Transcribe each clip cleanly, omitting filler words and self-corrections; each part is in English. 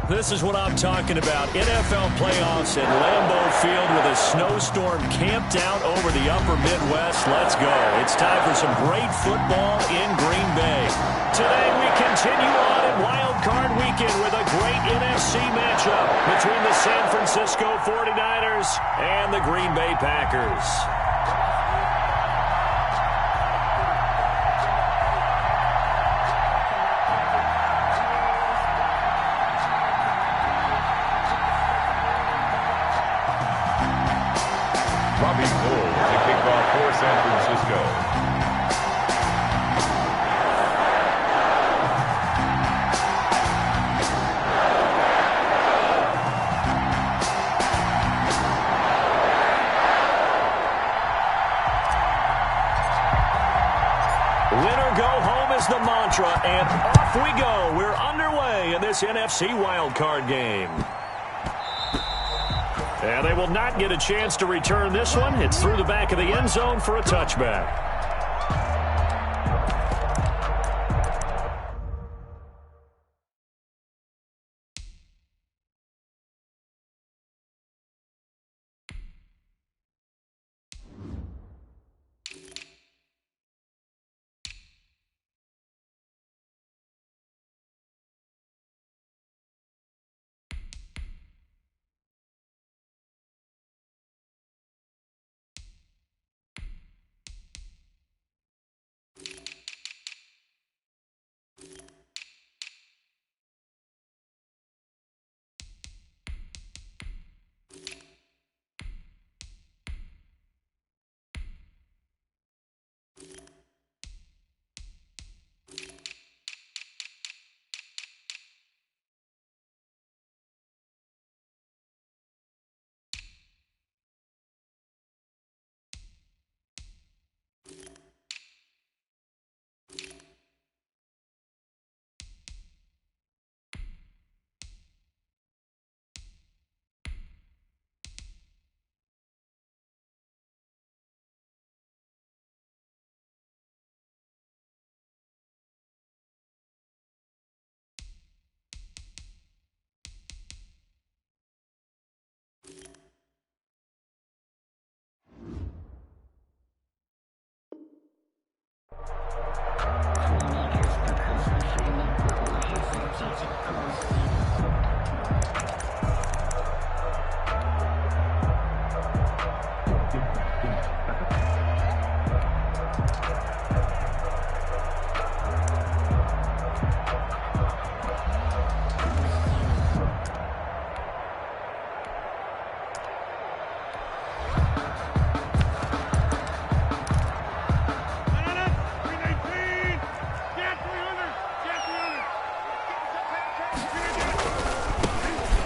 This is what I'm talking about. NFL playoffs at Lambeau Field with a snowstorm camped out over the upper Midwest. Let's go. It's time for some great football in Green Bay. Today we continue on in Wild Card Weekend with a great NFC matchup between the San Francisco 49ers and the Green Bay Packers. San Francisco. Winner go home is the mantra, and off we go. We're underway in this NFC wildcard game. And they will not get a chance to return this one. It's through the back of the end zone for a touchback.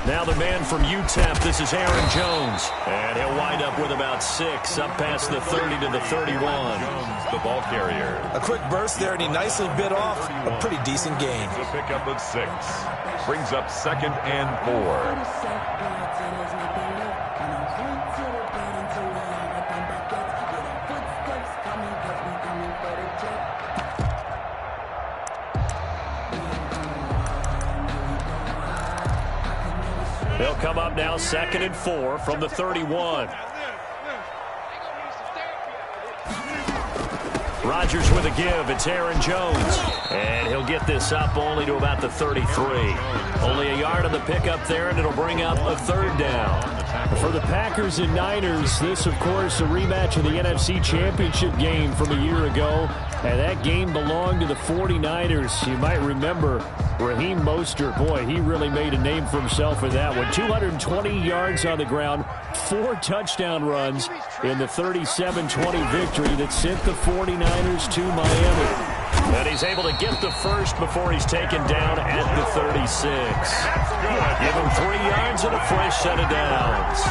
Now the man from UTEP, this is Aaron Jones. And he'll wind up with about 6, up past the 30 to the 31. Jones, the ball carrier. A quick burst there, and he nicely bit off a pretty decent gain. The pickup of 6. Brings up 2nd and 4. They'll come up now 2nd and 4 from the 31. Rodgers with a give. It's Aaron Jones. And he'll get this up only to about the 33. Only a yard on the pickup there, and it'll bring up a 3rd down. For the Packers and Niners, this, of course, a rematch of the NFC Championship game from a year ago. And that game belonged to the 49ers. You might remember Raheem Mostert. Boy, he really made a name for himself in that one. 220 yards on the ground, 4 touchdown runs in the 37-20 victory that sent the 49ers to Miami. And he's able to get the first before he's taken down at the 36. Give him 3 yards and a fresh set of downs.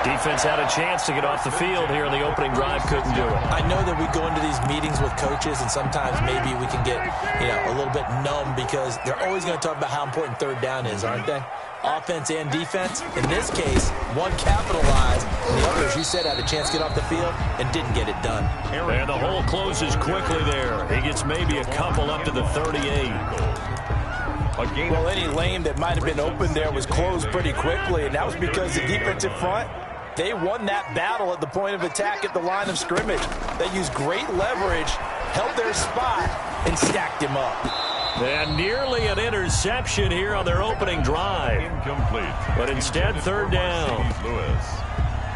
Defense had a chance to get off the field here in the opening drive, couldn't do it. I know that we go into these meetings with coaches, and sometimes maybe we can get, a little bit numb because they're always going to talk about how important 3rd down is, aren't they? Offense and defense. In this case, one capitalized, and the other, as you said, had a chance to get off the field and didn't get it done. And the hole closes quickly there. He gets maybe a couple up to the 38. A gain. Well, any lane that might have been open there was closed pretty quickly, and that was because the defensive front, they won that battle at the point of attack at the line of scrimmage. They used great leverage, held their spot, and stacked him up. And nearly an interception here on their opening drive. Incomplete. But instead, third down.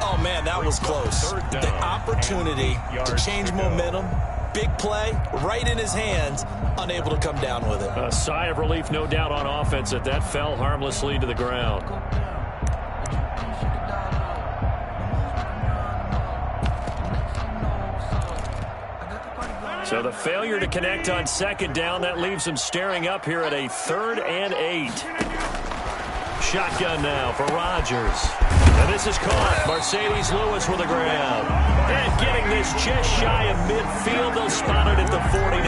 Oh, man, that was close. The opportunity to change momentum, big play, right in his hands, unable to come down with it. A sigh of relief, no doubt, on offense that fell harmlessly to the ground. So the failure to connect on second down, that leaves him staring up here at a 3rd and 8. Shotgun now for Rodgers. And this is caught. Mercedes Lewis with a grab. And getting this just shy of midfield. They'll spot it at the 49.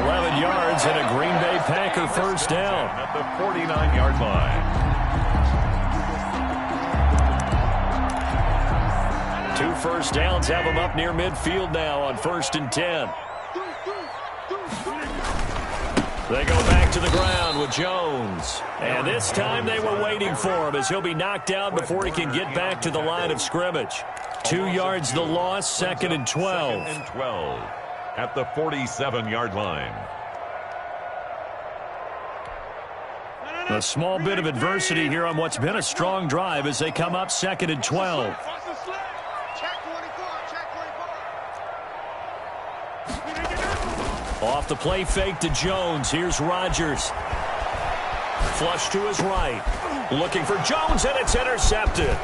11 yards and a Green Bay Packer first down. At the 49-yard line. 2 first downs have them up near midfield now on 1st and 10. They go back to the ground with Jones. And this time they were waiting for him as he'll be knocked down before he can get back to the line of scrimmage. 2 yards the loss, 2nd and 12. 2nd and 12 at the 47-yard line. A small bit of adversity here on what's been a strong drive as they come up 2nd and 12. Off the play fake to Jones. Here's Rodgers. Flush to his right. Looking for Jones, and it's intercepted.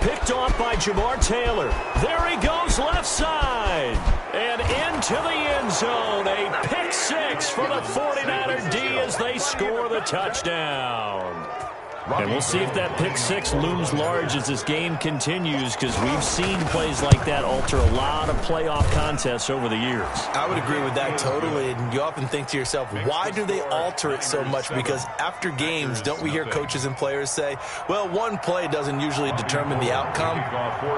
Picked off by Jamar Taylor. There he goes, left side. And into the end zone. A pick six for the 49er D as they score the touchdown. And we'll see if that pick six looms large as this game continues, because we've seen plays like that alter a lot of playoff contests over the years. I would agree with that totally. And you often think to yourself, why do they alter it so much? Because after games, don't we hear coaches and players say, well, one play doesn't usually determine the outcome.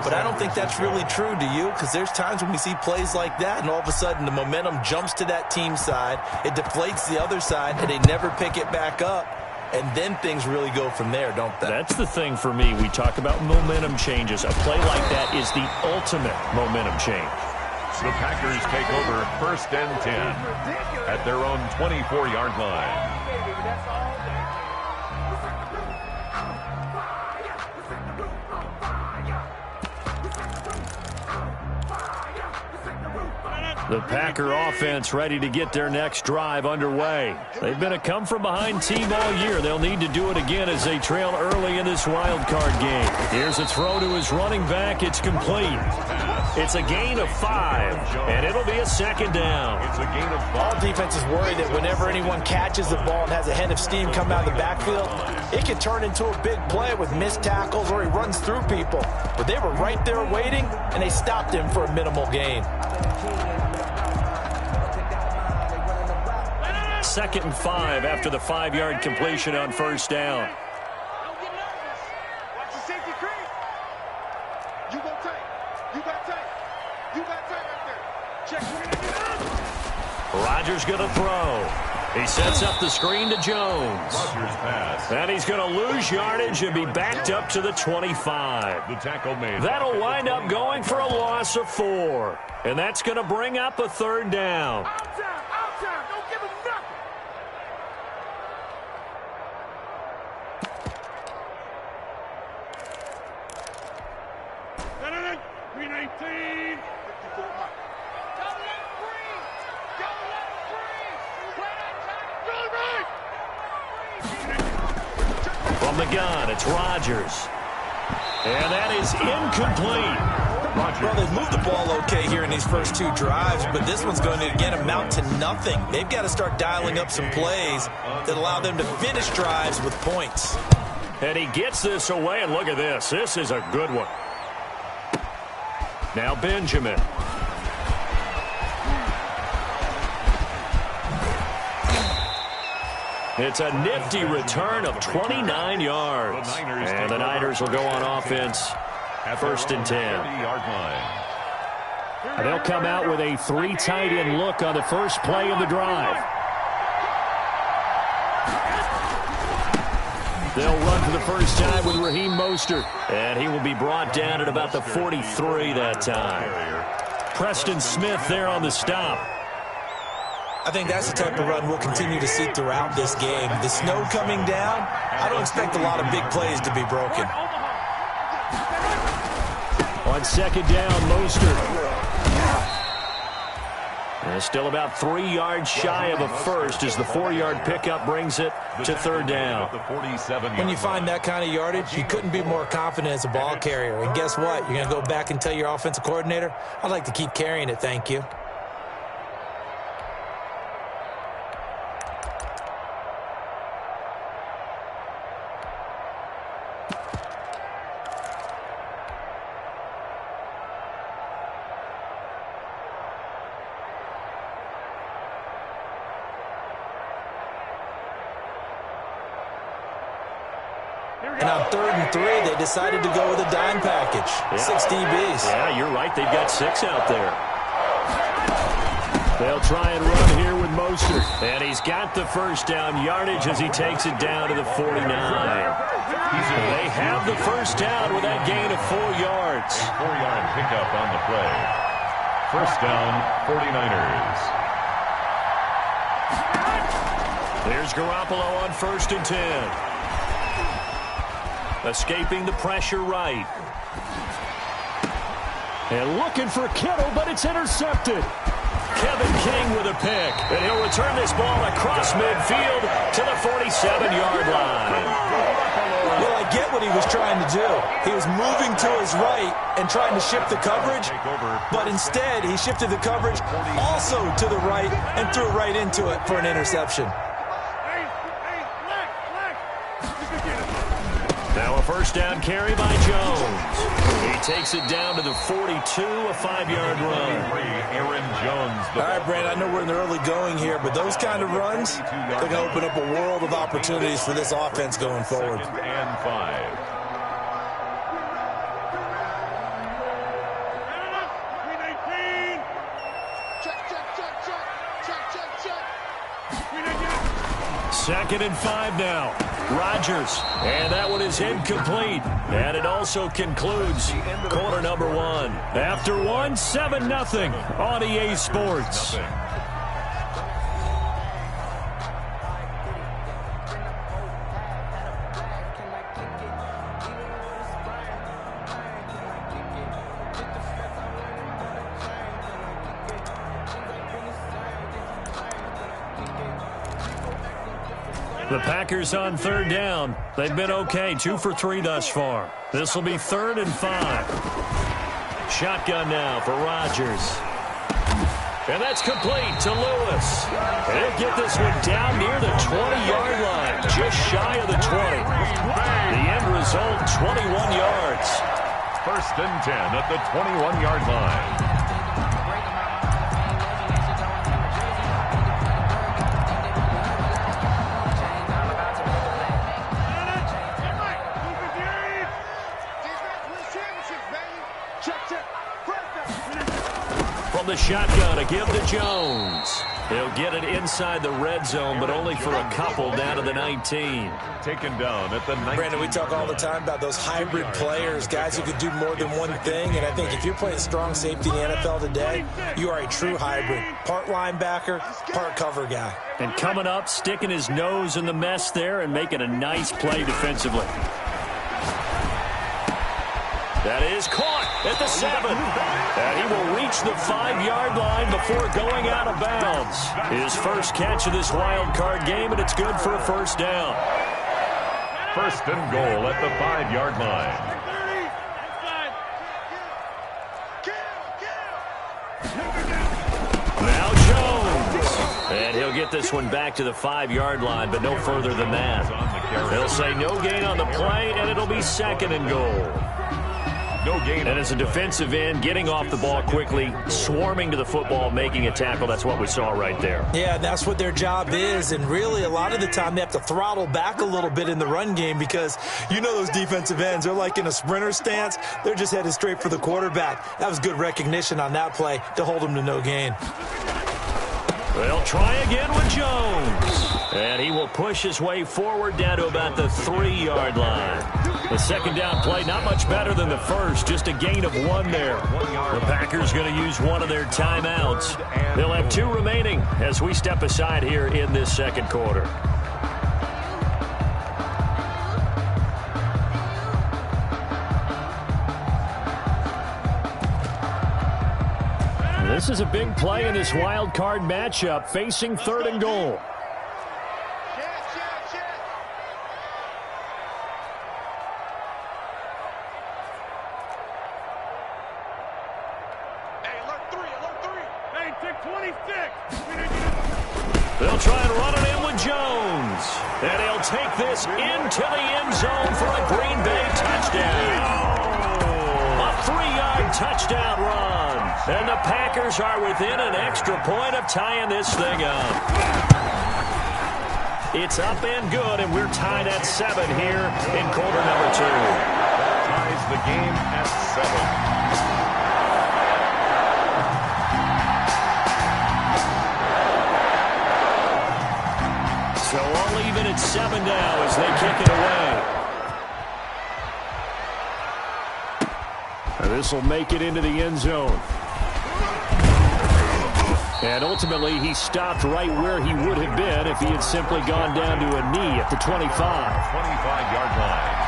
But I don't think that's really true, do you? Because there's times when we see plays like that, and all of a sudden the momentum jumps to that team side. It deflates the other side, and they never pick it back up. And then things really go from there, don't they? That's the thing for me. We talk about momentum changes. A play like that is the ultimate momentum change. The Packers take over 1st and 10 at their own 24-yard line. The Packer offense ready to get their next drive underway. They've been a come-from-behind team all year. They'll need to do it again as they trail early in this wild card game. Here's a throw to his running back. It's complete. It's a gain of 5, and it'll be a 2nd down. It's a gain of 5. All defenses worry that whenever anyone catches the ball and has a head of steam come out of the backfield, it can turn into a big play with missed tackles or he runs through people. But they were right there waiting, and they stopped him for a minimal gain. 2nd and 5 after the 5-yard completion on 1st down. Watch the safety creep. You go tight. You got tight. You got tight right there. Check. Rodgers going to throw. He sets up the screen to Jones. Rodgers pass. And he's going to lose yardage and be backed up to the 25. The tackle made. That'll wind up going for a loss of 4. And that's going to bring up a 3rd down. Outside. Don't give him nothing. Green 18. 54 miles. Don't let him breathe. Don't let him breathe. Play that time. From the gun, it's Rodgers. And that is incomplete. Well, they've moved the ball okay here in these first 2 drives, but this one's going to, again, amount to nothing. They've got to start dialing up some plays that allow them to finish drives with points. And he gets this away, and look at this. This is a good one. Now Benjamin. It's a nifty return of 29 yards. And the Niners will go on offense. 1st and 10. And they'll come out with a 3 tight end look on the first play of the drive. They'll run for the first time with Raheem Mostert, and he will be brought down at about the 43 that time. Preston Smith there on the stop. I think that's the type of run we'll continue to see throughout this game. The snow coming down, I don't expect a lot of big plays to be broken. On second down, Mostert. And still about 3 yards shy of a first as the 4-yard pickup brings it to third down. When you find that kind of yardage, you couldn't be more confident as a ball carrier. And guess what? You're going to go back and tell your offensive coordinator, I'd like to keep carrying it, thank you. And on 3rd and 3, they decided to go with a dime package. Yeah. 6 DBs. Yeah, you're right. They've got 6 out there. They'll try and run here with Mostert. And he's got the first down yardage as he takes it down to the 49. They have the first down with that gain of 4 yards. 4-yard pickup on the play. First down, 49ers. There's Garoppolo on 1st and 10. Escaping the pressure right. And looking for Kittle, but it's intercepted. Kevin King with a pick. And he'll return this ball across midfield to the 47-yard line. Well, I get what he was trying to do. He was moving to his right and trying to shift the coverage, but instead he shifted the coverage also to the right and threw right into it for an interception. Now a first down carry by Jones. He takes it down to the 42, a 5-yard run. Aaron Jones. All right, Brandon, I know we're in the early going here, but those kind of runs, they're going to open up a world of opportunities for this offense going forward. 2nd and 5. Second and 5 now. Rodgers, and that one is incomplete. And it also concludes quarter number 1. After 1, 7-0 on EA Sports. The Packers on 3rd down. They've been okay, 2 for 3 thus far. This will be 3rd and 5. Shotgun now for Rodgers. And that's complete to Lewis. And he'll get this one down near the 20-yard line, just shy of the 20. The end result, 21 yards. 1st and 10 at the 21-yard line. From the shotgun, a give to Jones. He'll get it inside the red zone, but only for a couple down to the 19. Taken down at the 19. Brandon, we talk all the time about those hybrid players, guys who could do more than one thing. And I think if you're playing strong safety in the NFL today, you are a true hybrid. Part linebacker, part cover guy. And coming up, sticking his nose in the mess there and making a nice play defensively. That is caught at the 7. And he will reach the 5-yard line before going out of bounds. His first catch of this wild card game, and it's good for a first down. 1st and goal at the 5-yard line. Now Jones. And he'll get this one back to the 5-yard line, but no further than that. They'll say no gain on the play, and it'll be 2nd and goal. No gain. And as a defensive end, getting off the ball quickly, swarming to the football, making a tackle, that's what we saw right there. Yeah, that's what their job is. And really, a lot of the time, they have to throttle back a little bit in the run game because you know those defensive ends, they're like in a sprinter stance. They're just headed straight for the quarterback. That was good recognition on that play to hold them to no gain. They'll try again with Jones. And he will push his way forward down to about the 3-yard line. The second down play, not much better than the first, just a gain of 1 there. The Packers going to use one of their timeouts. They'll have 2 remaining as we step aside here in this second quarter. This is a big play in this wild card matchup, facing 3rd and goal. They'll try and run it in with Jones. And he'll take this into the end zone for a Green Bay touchdown. A 3-yard touchdown run. And the Packers are within an extra point of tying this thing up. It's up and good, and we're tied at 7 here in quarter number 2. That ties the game at 7. So all even at 7 now as they kick it away. And this will make it into the end zone. And ultimately, he stopped right where he would have been if he had simply gone down to a knee at the 25. 25-yard line.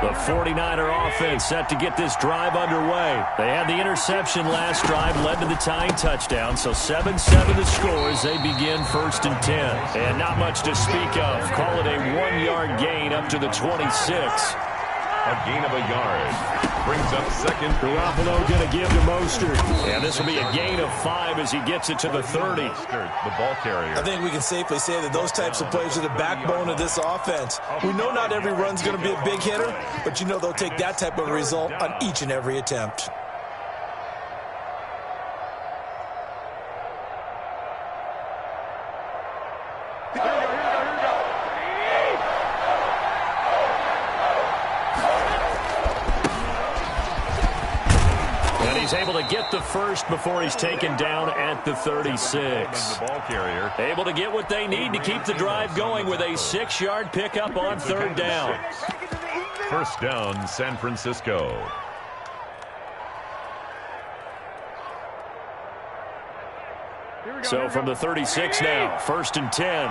The 49er offense set to get this drive underway. They had the interception last drive, led to the tying touchdown. So 7-7 the score as they begin 1st and 10. And not much to speak of. Call it a 1-yard gain up to the 26. A gain of a yard. Brings up second. Garoppolo going to give to Mostert. And this will be a gain of 5 as he gets it to the 30. The ball carrier. I think we can safely say that those types of plays are the backbone of this offense. We know not every run's going to be a big hitter, but you know they'll take that type of result on each and every attempt. He's able to get the first before he's taken down at the 36. The ball carrier. Able to get what they need to keep the drive going with a 6-yard pickup on 3rd down. First down, San Francisco. So from the 36 now, 1st and 10.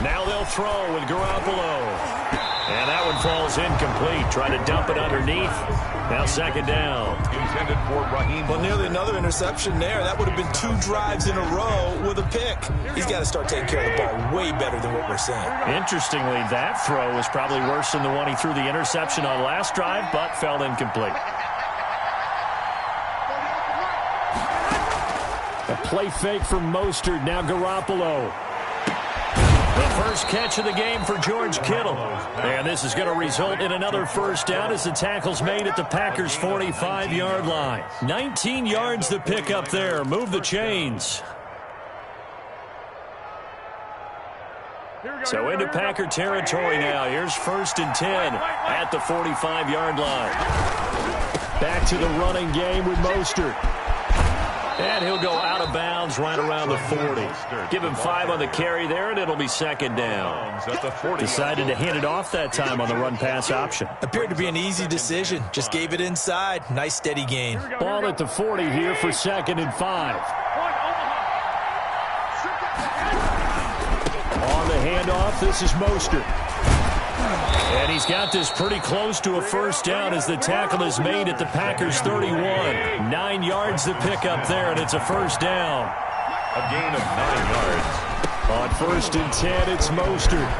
Now they'll throw with Garoppolo. And that one falls incomplete. Try to dump it underneath. Now 2nd down. Intended for Raheem. Well, nearly another interception there. That would have been 2 drives in a row with a pick. He's got to start taking care of the ball way better than what we're seeing. Interestingly, that throw was probably worse than the one he threw the interception on last drive, but fell incomplete. A play fake from Mostert. Now Garoppolo. The first catch of the game for George Kittle. And this is going to result in another first down as the tackle's made at the Packers' 45-yard line. 19 yards the pick up there. Move the chains. So into Packer territory now. Here's 1st and 10 at the 45-yard line. Back to the running game with Mostert. And he'll go out of bounds right around the 40. Give him 5 on the carry there, and it'll be 2nd down. Decided to hand it off that time on the run-pass option. Appeared to be an easy decision. Just gave it inside. Nice, steady gain. Ball at the 40 here for 2nd and 5. On the handoff, this is Mostert. And he's got this pretty close to a first down as the tackle is made at the Packers' 31. 9 yards the pick up there, and it's a first down. A gain of 9 yards. On 1st and 10, it's Mostert.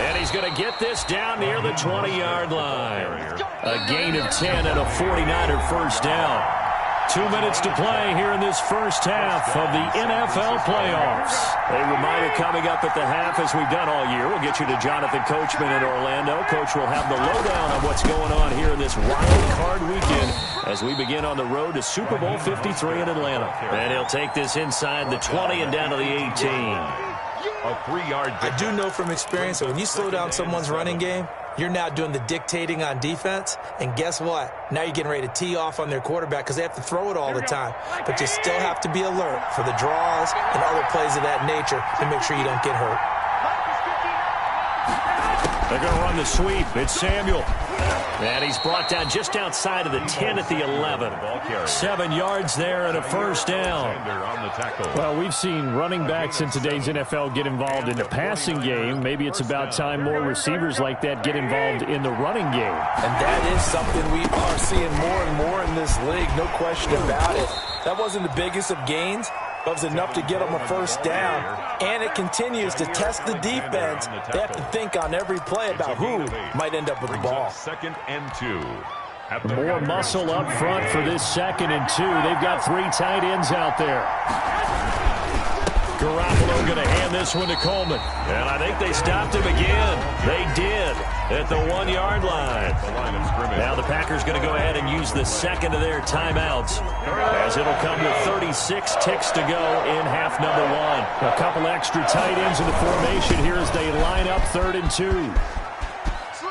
And he's going to get this down near the 20-yard line. A gain of 10 and a 49er first down. 2 minutes to play here in this first half of the NFL playoffs. A reminder coming up at the half, as we've done all year. We'll get you to Jonathan Coachman in Orlando. Coach will have the lowdown on what's going on here in this wild card weekend as we begin on the road to Super Bowl 53 in Atlanta. And he'll take this inside the 20 and down to the 18. A 3-yard pickup. I do know from experience that when you slow down someone's running game, you're now doing the dictating on defense, and guess what? Now you're getting ready to tee off on their quarterback because they have to throw it all the time. But you still have to be alert for the draws and other plays of that nature to make sure you don't get hurt. They're going to run the sweep. It's Samuel. And he's brought down just outside of the 10 at the 11. 7 yards there and a first down. Well, we've seen running backs in today's NFL get involved in the passing game. Maybe it's about time more receivers like that get involved in the running game. And that is something we are seeing more and more in this league, no question about it. That wasn't the biggest of gains. That was enough to get them a first down. And it continues to test the defense. They have to think on every play about who might end up with the ball. 2nd and 2. More muscle up front for this 2nd and 2. They've got 3 tight ends out there. Garoppolo going to hand this one to Coleman. And I think they stopped him again. They did at the 1-yard line. Now the Packers going to go ahead and use the 2nd of their timeouts as it'll come with 36 ticks to go in half number 1. A couple extra tight ends in the formation here as they line up 3rd and 2.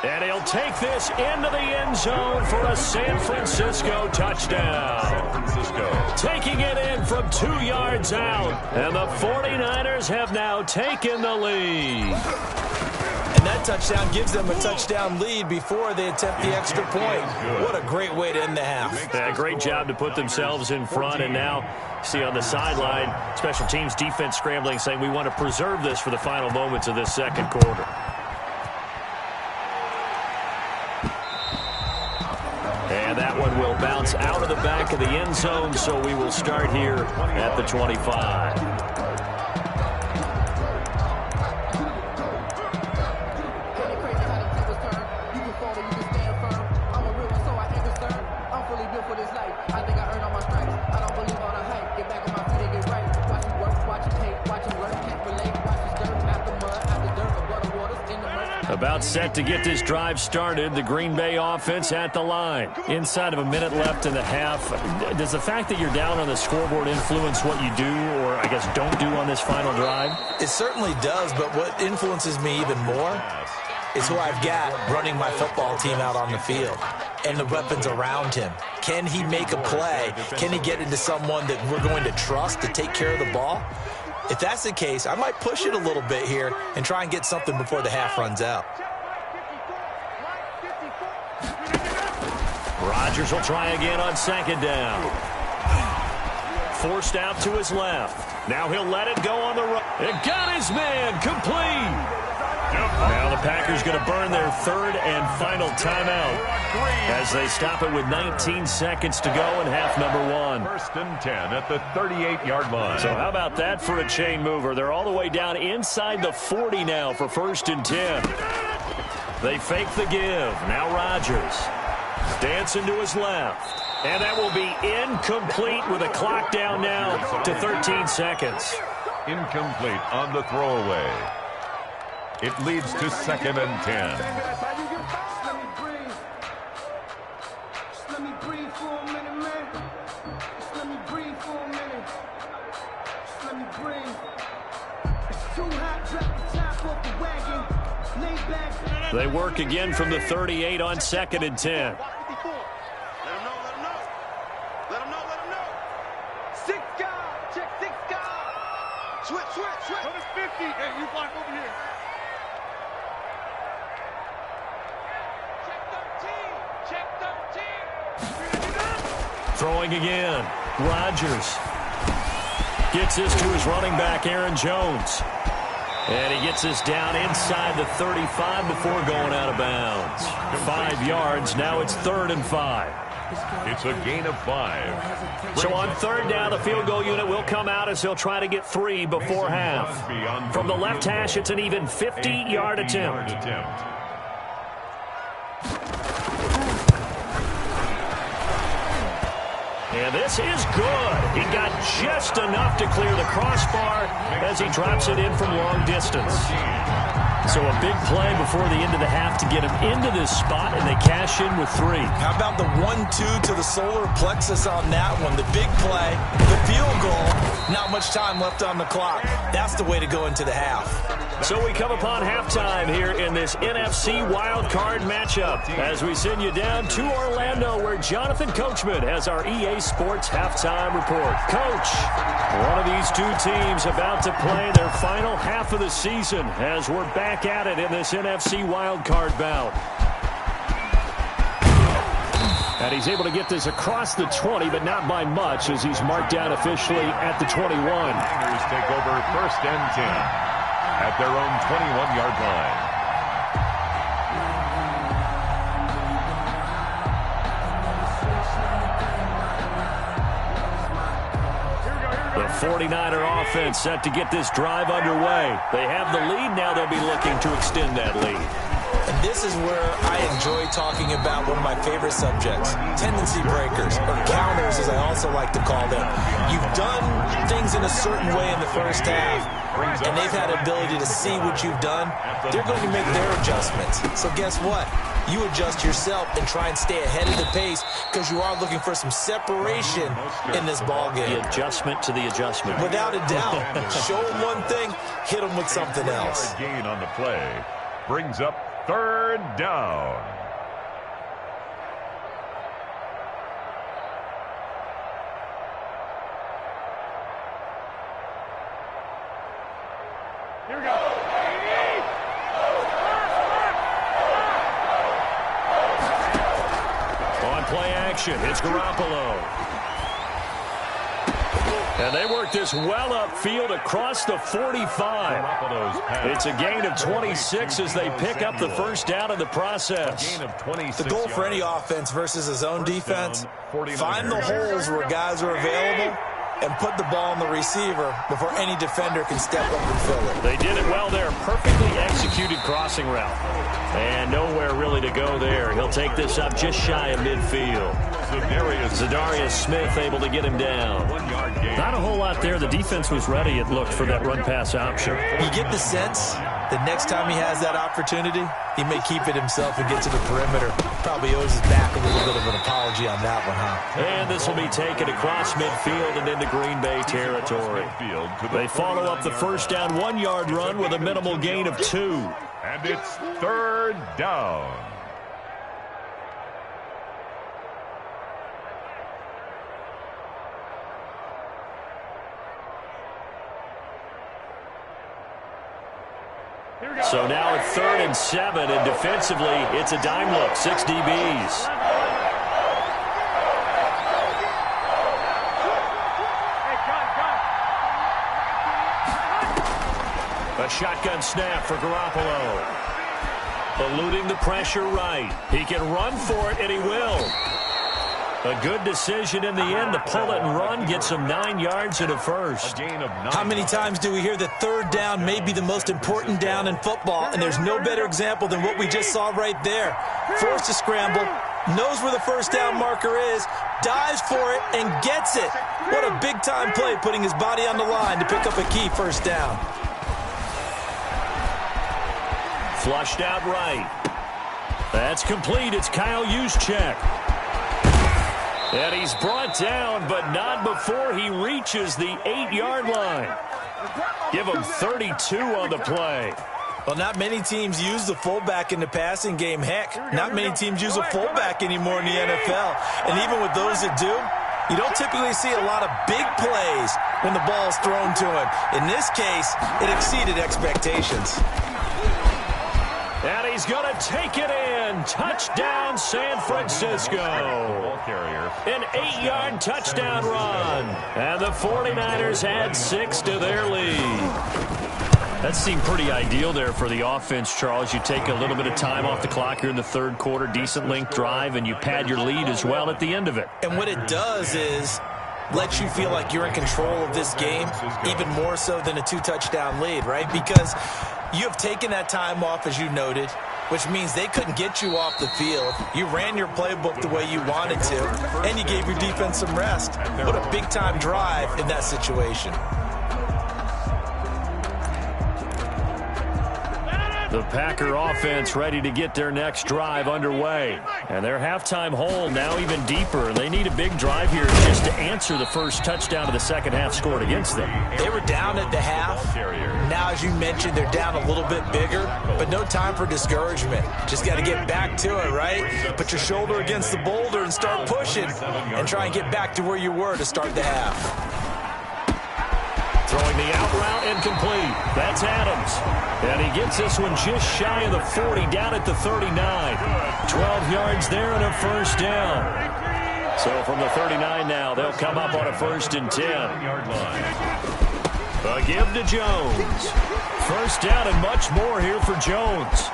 And he'll take this into the end zone for a San Francisco touchdown. Taking it in from 2 yards out. And the 49ers have now taken the lead. And that touchdown gives them a touchdown lead before they attempt the extra point. What a great way to end the half. Yeah, great job to put themselves in front. And now, see on the sideline, special teams defense scrambling, saying we want to preserve this for the final moments of this 2nd quarter. And that one will bounce out of the back of the end zone, so we will start here at the 25. About set to get this drive started. The Green Bay offense at the line. Inside of a minute left in the half. Does the fact that you're down on the scoreboard influence what you do, or I guess don't do on this final drive? It certainly does, but what influences me even more is who I've got running my football team out on the field and the weapons around him. Can he make a play? Can he get into someone that we're going to trust to take care of the ball? If that's the case, I might push it a little bit here and try and get something before the half runs out. Rodgers will try again on 2nd down. Forced out to his left. Now he'll let it go on the right. It got his man complete. Now the Packers going to burn their 3rd and final timeout as they stop it with 19 seconds to go in half number 1. 1st and 10 at the 38-yard line. So how about that for a chain mover? They're all the way down inside the 40 now for 1st and 10. They fake the give. Now Rodgers dancing to his left. And that will be incomplete with a clock down now to 13 seconds. Incomplete on the throwaway. It leads to 2nd and 10. They work again from the 38 on 2nd and 10. Throwing again. Rodgers gets this to his running back, Aaron Jones. And he gets this down inside the 35 before going out of bounds. 5 yards. Now it's 3rd and 5. It's a gain of 5. So on 3rd down, the field goal unit will come out as they'll try to get 3 before half. From the left hash, it's an even 50-yard attempt. And this is good. He got just enough to clear the crossbar as he drops it in from long distance. So a big play before the end of the half to get him into this spot, and they cash in with 3. How about the 1-2 to the solar plexus on that one? The big play, the field goal, not much time left on the clock. That's the way to go into the half. So we come upon halftime here in this NFC Wild Card matchup as we send you down to Orlando where Jonathan Coachman has our EA Sports Halftime Report. Coach, one of these two teams about to play their final half of the season as we're back at it in this NFC Wild Card bout. And he's able to get this across the 20, but not by much as he's marked down officially at the 21. Niners take over 1st and 10. At their own 21-yard line. The 49er offense set to get this drive underway. They have the lead. Now they'll be looking to extend that lead. And this is where I enjoy talking about one of my favorite subjects, tendency breakers, or counters as I also like to call them. You've done things in a certain way in the first half, and they've had an ability to see what you've done. They're going to make their adjustments. So guess what? You adjust yourself and try and stay ahead of the pace because you are looking for some separation in this ball game. The adjustment to the adjustment. Without a doubt. Show them one thing, hit them with something else. Gain on the play brings up 3rd down. Here we go. On play action, it's Garoppolo. And they work this well upfield across the 45. It's a gain of 26 as they pick up the first down in the process. The goal for any offense versus a zone defense, find the holes where guys are available and put the ball on the receiver before any defender can step up and fill it. They did it well there. Perfectly executed crossing route. And nowhere really to go there. He'll take this up just shy of midfield. Zadarius Smith able to get him down. Not a whole lot there. The defense was ready, it looked, for that run-pass option. You get the sense that next time he has that opportunity, he may keep it himself and get to the perimeter. Probably owes his back a little bit of an apology on that one, huh? And this will be taken across midfield and into Green Bay territory. They follow up the first down 1-yard run with a minimal gain of 2. And it's 3rd down. So now at 3rd and 7, and defensively, it's a dime look, 6 DBs. A shotgun snap for Garoppolo. Eluding the pressure right. He can run for it, and he will. A good decision in the end to pull it and run, get some 9 yards and a first. How many times do we hear that 3rd down may be the most important down in football, and there's no better example than what we just saw right there. Forced to scramble, knows where the first down marker is, dives for it, and gets it. What a big-time play, putting his body on the line to pick up a key first down. Flushed out right. That's complete. It's Kyle Juszczyk. And he's brought down, but not before he reaches the 8-yard line. Give him 32 on the play. Well, not many teams use the fullback in the passing game. Heck, not many teams use a fullback anymore in the NFL. And even with those that do, you don't typically see a lot of big plays when the ball's thrown to him. In this case, it exceeded expectations. And he's going to take it in. Touchdown, San Francisco. An 8-yard touchdown run. And the 49ers add 6 to their lead. That seemed pretty ideal there for the offense, Charles. You take a little bit of time off the clock here in the 3rd quarter, decent length drive, and you pad your lead as well at the end of it. And what it does is let you feel like you're in control of this game, even more so than a 2-touchdown lead, right? Because you have taken that time off, as you noted, which means they couldn't get you off the field. You ran your playbook the way you wanted to, and you gave your defense some rest. What a big-time drive in that situation. The Packer offense ready to get their next drive underway. And their halftime hole now even deeper. They need a big drive here just to answer the first touchdown of the second half scored against them. They were down at the half. Now, as you mentioned, they're down a little bit bigger, but no time for discouragement. Just got to get back to it, right? Put your shoulder against the boulder and start pushing and try and get back to where you were to start the half. Throwing the out route incomplete. That's Adams. And he gets this one just shy of the 40, down at the 39. 12 yards there and a first down. So from the 39 now, they'll come up on a 1st and 10. A give to Jones. First down and much more here for Jones.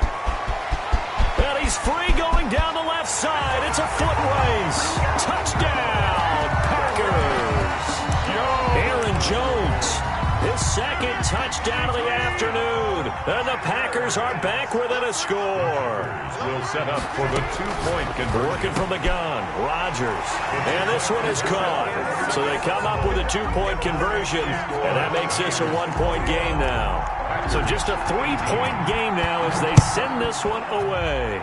And he's free going down the left side. It's a foot race. Touchdown, Packers. Aaron Jones, his second touchdown of the afternoon. And the Packers are back within a score. Will set up for the 2-point conversion. Working from the gun, Rodgers. And this one is caught. So they come up with a 2-point conversion, and that makes this a 1-point game now. So just a 3-point game now as they send this one away.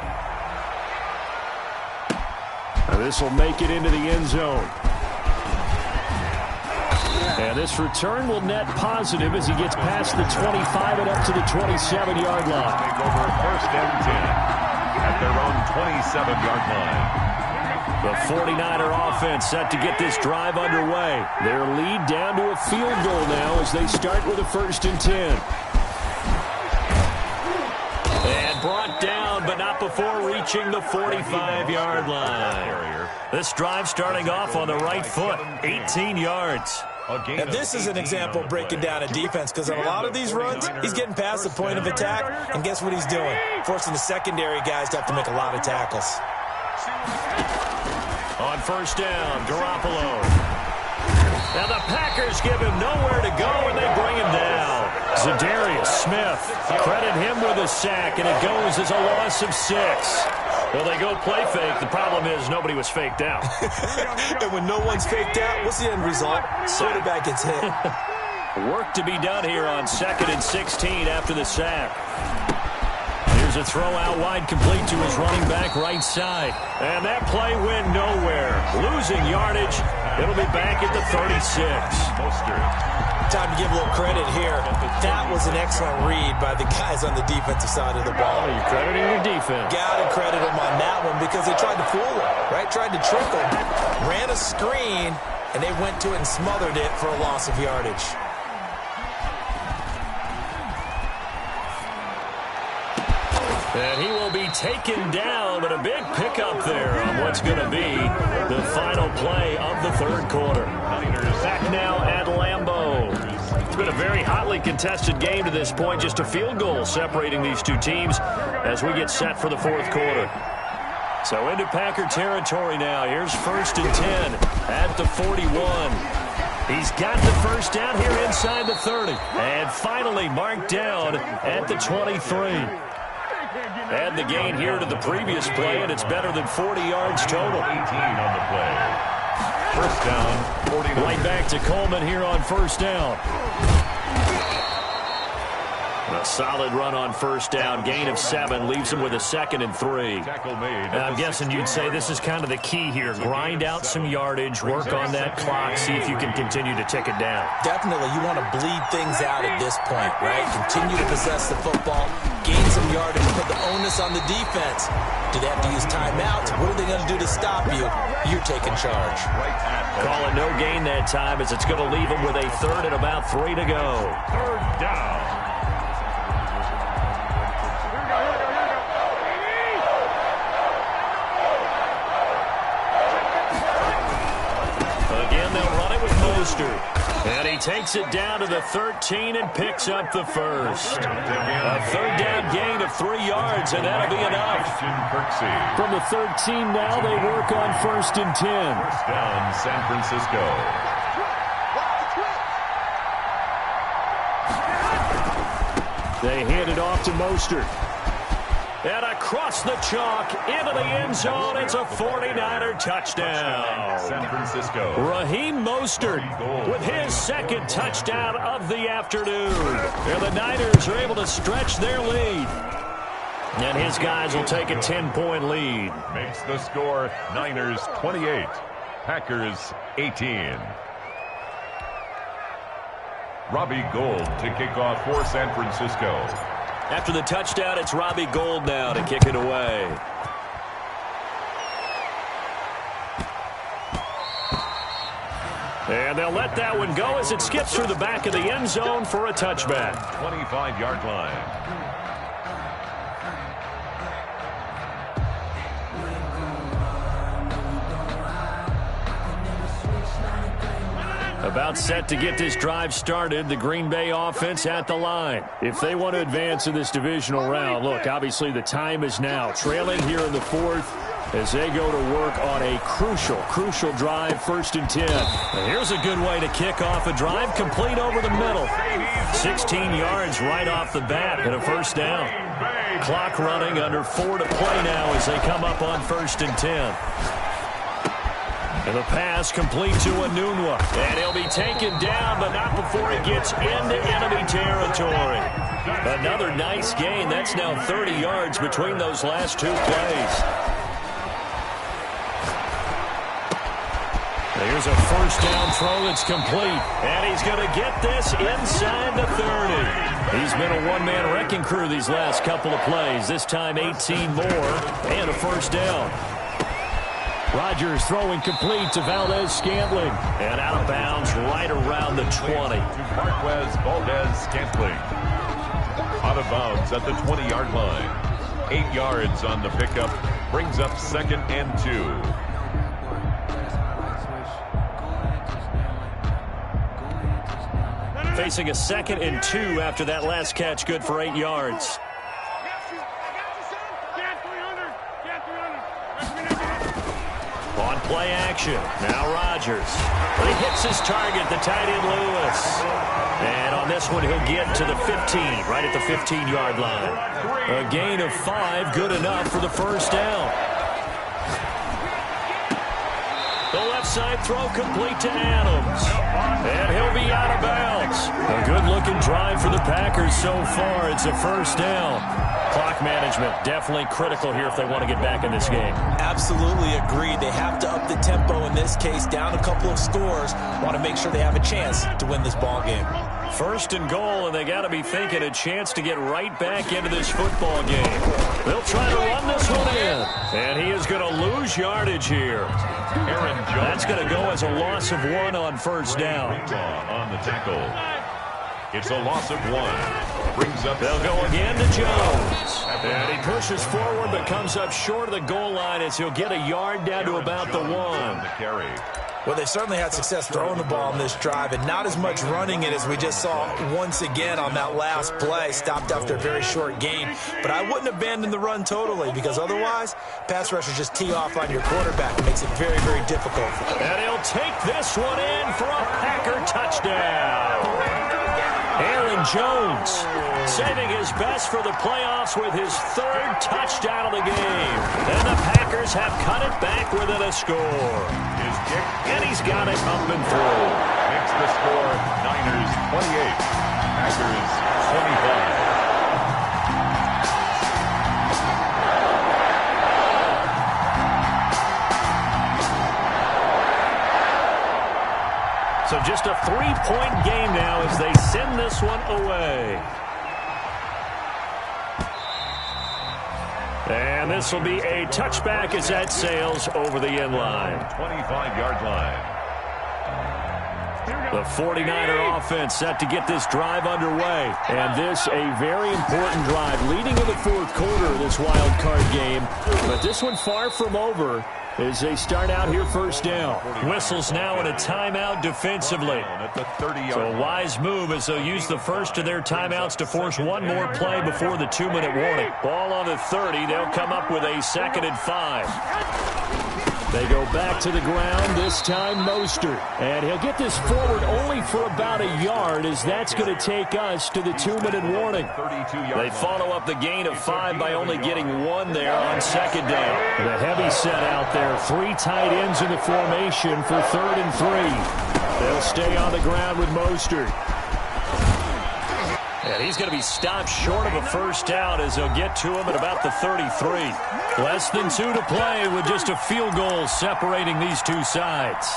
Now this will make it into the end zone. And this return will net positive as he gets past the 25 and up to the 27-yard line. Take over 1st and 10 at their own 27-yard line. The 49er offense set to get this drive underway. Their lead down to a field goal now as they start with a 1st and 10. And brought down, but not before reaching the 45-yard line. This drive starting off on the right foot, 18 yards. And this is an example of breaking down a defense, because on a lot of these runs, he's getting past the point of attack, and guess what he's doing? Forcing the secondary guys to have to make a lot of tackles. On 1st down, Garoppolo. Now the Packers give him nowhere to go, and they bring him down. Zadarius Smith, credit him with a sack, and it goes as a loss of 6. Well, they go play fake. The problem is nobody was faked out. And when no one's faked out, what's the end result? Quarterback gets hit. Work to be done here on 2nd and 16 after the sack. Here's a throw out wide, complete to his running back right side. And that play went nowhere. Losing yardage. It'll be back at the 36. Time to give a little credit here. That was an excellent read by the guys on the defensive side of the ball. You're crediting your defense. Got to credit them on that one because they tried to fool him, right? Tried to trick him. Ran a screen, and they went to it and smothered it for a loss of yardage. And he will be taken down, but a big pickup there on what's going to be the final play of the 3rd quarter. Back now at Lambeau. It's been a very hotly contested game to this point. Just a field goal separating these two teams as we get set for the 4th quarter. So into Packer territory now. Here's 1st and 10 at the 41. He's got the first down here inside the 30. And finally marked down at the 23. Add the gain here to the previous play, and it's better than 40 yards total. 18 on the play. First down, 49. Right back to Coleman here on 1st down. A solid run on 1st down. Gain of 7 leaves him with a 2nd and 3. And I'm guessing you'd say this is kind of the key here. Grind out some yardage, work on that clock, see if you can continue to tick it down. Definitely, you want to bleed things out at this point, right? Continue to possess the football, gain some yardage, put the onus on the defense. Do they have to use timeouts? What are they going to do to stop you? You're taking charge. Call it no gain that time as it's going to leave him with a 3rd and about 3 to go. 3rd down. And he takes it down to the 13 and picks up the first. A 3rd down gain of 3 yards, and that'll be enough. From the 13 now, they work on 1st and 10. First down, San Francisco. They hand it off to Mostert. And across the chalk, into the end zone, it's a 49er touchdown. San Francisco. Raheem Mostert with his 2nd touchdown of the afternoon. And the Niners are able to stretch their lead. And his guys will take a 10-point lead. Makes the score Niners 28, Packers 18. Robbie Gould to kick off for San Francisco. After the touchdown, it's Robbie Gould now to kick it away. And they'll let that one go as it skips through the back of the end zone for a touchback. 25-yard line. About set to get this drive started, the Green Bay offense at the line. If they want to advance in this divisional round, look, obviously the time is now. Trailing here in the fourth as they go to work on a crucial drive, 1st and 10. And here's a good way to kick off a drive, complete over the middle. 16 yards right off the bat and a 1st down. Clock running, under 4 to play now as they come up on 1st and 10. And the pass complete to Enunwa. And he'll be taken down, but not before he gets into enemy territory. Another nice gain. That's now 30 yards between those last 2 plays. Here's a 1st down throw that's complete. And he's going to get this inside the 30. He's been a one-man wrecking crew these last couple of plays. This time 18 more and a 1st down. Rodgers throwing complete to Valdez-Scantling. And out of bounds right around the 20. To Marquez Valdez-Scantling. Out of bounds at the 20-yard line. 8 yards on the pickup. Brings up 2nd and 2. Facing a 2nd and 2 after that last catch, good for 8 yards. On play action, now Rodgers. But he hits his target, the tight end Lewis. And on this one, he'll get to the 15, right at the 15-yard line. A gain of 5, good enough for the 1st down. The left side throw complete to Adams. And he'll be out of bounds. A good-looking drive for the Packers so far. It's a 1st down. Clock management definitely critical here if they want to get back in this game. Absolutely agreed. They have to up the tempo in this case, down a couple of scores. Want to make sure they have a chance to win this ball game. 1st and goal, and they got to be thinking a chance to get right back into this football game. They'll try to run this one in. And he is going to lose yardage here. Aaron Jones. That's going to go as a loss of 1 on 1st down. On the tackle. It's a loss of 1. Brings up. They'll go again to Jones. And he pushes forward but comes up short of the goal line as he'll get a yard down to about the 1. The carry. Well, they certainly had success throwing the ball on this drive and not as much running it as we just saw once again on that last play. Stopped after a very short gain. But I wouldn't abandon the run totally because otherwise, pass rushers just tee off on your quarterback. It makes it very, very difficult. And he'll take this one in for a Packer touchdown. Aaron Jones saving his best for the playoffs with his 3rd touchdown of the game. And the Packers have cut it back within a score. His kick. And he's got it up and through. Makes the score Niners 28, Packers 25. So just a 3-point game now as they send this one away. And this will be a touchback as that sails over the end line. 25-yard line. The 49er offense set to get this drive underway. And this a very important drive leading in the 4th quarter of this wild card game. But this one far from over as they start out here 1st down. Whistles now in a timeout defensively. So a wise move as they'll use the first of their timeouts to force one more play before the 2-minute warning. Ball on the 30. They'll come up with a 2nd and 5. They go back to the ground, this time Mostert. And he'll get this forward only for about a yard as that's going to take us to the 2-minute warning. They follow up the gain of 5 by only getting 1 there on 2nd down. The heavy set out there, 3 tight ends in the formation for 3rd and 3. They'll stay on the ground with Mostert. And he's going to be stopped short of a first down as they'll get to him at about the 33. Less than 2 to play with just a field goal separating these two sides.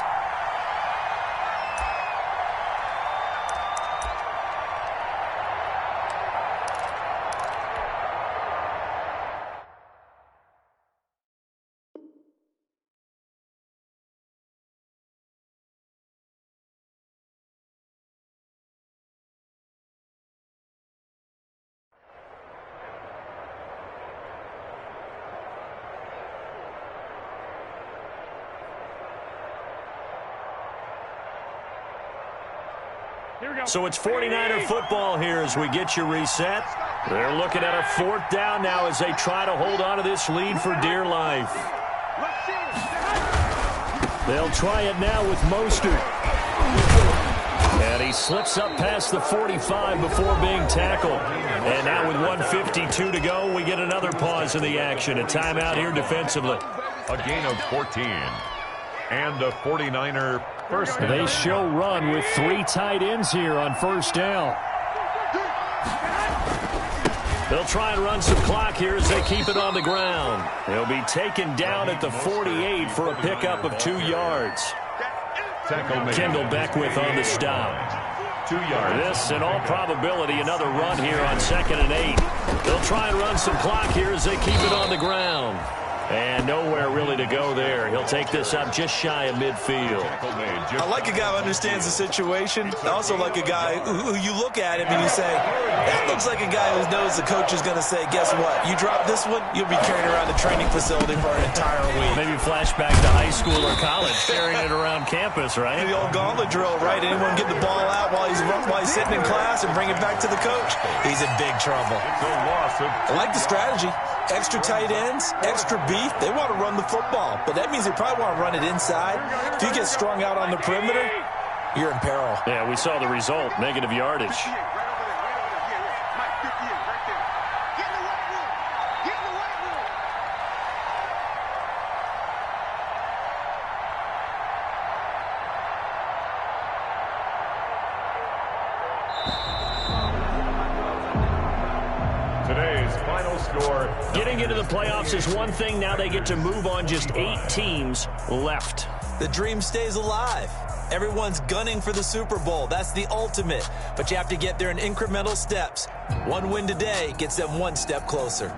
So it's 49er football here as we get you reset. They're looking at a 4th down now as they try to hold on to this lead for dear life. They'll try it now with Mostert. And he slips up past the 45 before being tackled. And now with 1:52 to go, we get another pause in the action. A timeout here defensively. A gain of 14. And a 49er first down. They show run with 3 tight ends here on first down. They'll try and run some clock here as they keep it on the ground. They'll be taken down at the 48 for a pickup of 2 yards. Kendall Beckwith on the stop. 2 yards. This, in all probability, another run here on 2nd and 8. They'll try and run some clock here as they keep it on the ground. And nowhere really to go there. He'll take this up just shy of midfield. I like a guy who understands the situation. I also like a guy who you look at him and you say, that looks like a guy who knows the coach is going to say, guess what? You drop this one, you'll be carrying around the training facility for an entire week. Maybe flashback to high school or college, carrying it around campus, right? The old gauntlet drill, right? Anyone get the ball out while he's sitting in class and bring it back to the coach? He's in big trouble. I like the strategy. Extra tight ends, extra beef. They want to run the football, but that means they probably want to run it inside. If you get strung out on the perimeter, you're in peril. Yeah, we saw the result, negative yardage. Getting into the playoffs is one thing. Now they get to move on. Just 8 teams left. The dream stays alive. Everyone's gunning for the Super Bowl. That's the ultimate. But you have to get there in incremental steps. One win today gets them 1 step closer.